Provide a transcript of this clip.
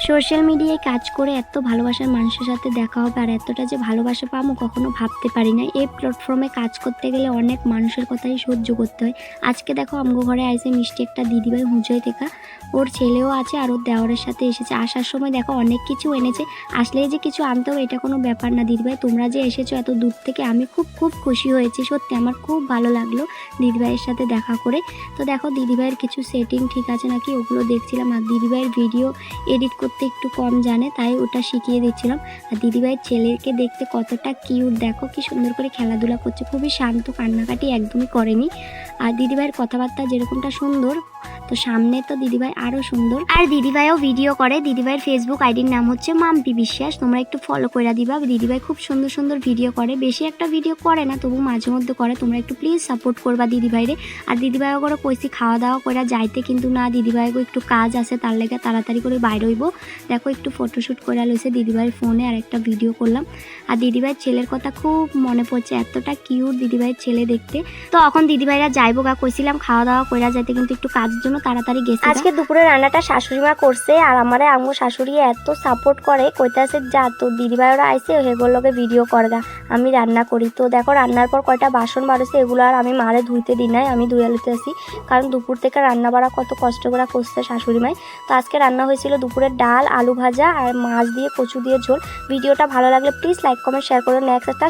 Social মিডিয়ায় কাজ করে এত ভালোবাসার মানুষের সাথে দেখা হবে আর এতটা যে ভালোবাসা পাবো কখনো ভাবতে পারি না। এই প্ল্যাটফর্মে কাজ করতে গেলে অনেক মানুষের কথাই সহ্য করতে হয়। আজকে দেখো আমগো ঘরে আইসে মিষ্টি একটা দিদিভাই হুঁচই থেকে, ওর ছেলেও আছে আর ওর দেওরের সাথে এসেছে। আসার সময় দেখো অনেক কিছু এনেছে, আসলেই যে কিছু আনতে হবে এটা কোনো ব্যাপার না। দিদিভাই তোমরা যে এসেছো এত দূর থেকে, আমি খুব খুব খুশি হয়েছি, সত্যি আমার খুব ভালো লাগলো দিদিভাইয়ের সাথে দেখা করে। তো দেখো দিদিভাইয়ের কিছু সেটিং ঠিক আছে নাকি ওগুলো দেখছিলাম, আর দিদিভাইয়ের ভিডিও এডিট করতে একটু কম জানে তাই ওটা শিখিয়ে দিচ্ছিলাম। আর দিদিভাইয়ের ছেলেকে দেখতে কতটা কিউট, দেখো কি সুন্দর করে খেলাধুলা করছে, খুবই শান্ত, কান্নাকাটি একদমই করেনি। আর দিদিভাইয়ের কথাবার্তা যেরকমটা সুন্দর, তো সামনে তো দিদিভাই আরও সুন্দর। আর দিদিভাইও ভিডিও করে, দিদিভাইয়ের ফেসবুক আইডির নাম হচ্ছে মাম্পি বিশ্বাস, তোমরা একটু ফলো করে দিবা। দিদিভাই খুব সুন্দর সুন্দর ভিডিও করে, বেশি একটা ভিডিও করে না তবু মাঝে মধ্যে করে, তোমরা একটু প্লিজ সাপোর্ট করবা দিদিভাইরে। আর দিদিভাইও করে কইছি খাওয়া দাওয়া করে যাইতে, কিন্তু না, দিদিভাইগো একটু কাজ আছে তার লেগে তাড়াতাড়ি করে বাইরে হইব। দেখো একটু ফটোশ্যুট করে লইছে দিদিভাইয়ের ফোনে আর একটা ভিডিও করলাম। আর দিদিভাইয়ের ছেলের কথা খুব মনে পড়ছে, এতটা কিউট দিদিভাইয়ের ছেলে দেখতে। তো এখন দিদিভাইরা যাইবো গা, কইছিলাম খাওয়া দাওয়া করে যাইতে, কিন্তু একটু কাজের জন্য তাড়াতাড়ি গেছে। আজকে দুপুরে রান্নাটা শাশুড়ি মা করছে আর আমারে আমগো শাশুড়ি এত সাপোর্ট করে, কইতাছে যা তোর দিদিভাইরা আইসে হেগুলোকে ভিডিও করে দা, আমি রান্না করি। তো দেখো রান্নার পর কয়টা বাসন বাড়ছে, এগুলো আর আমি মারে ধুইতে দিই নাই, আমি ধুয়ে লইতে আসি, কারণ দুপুর থেকে রান্না বাড়া কত কষ্ট করে করছে শাশুড়ি মাই। তো আজকে রান্না হয়েছিল দুপুরের ডাল, আলু ভাজা আর মাছ দিয়ে কচু দিয়ে ঝোল। ভিডিওটা ভালো লাগলে প্লিজ লাইক কমেন্ট শেয়ার করো। নেক্সট একটা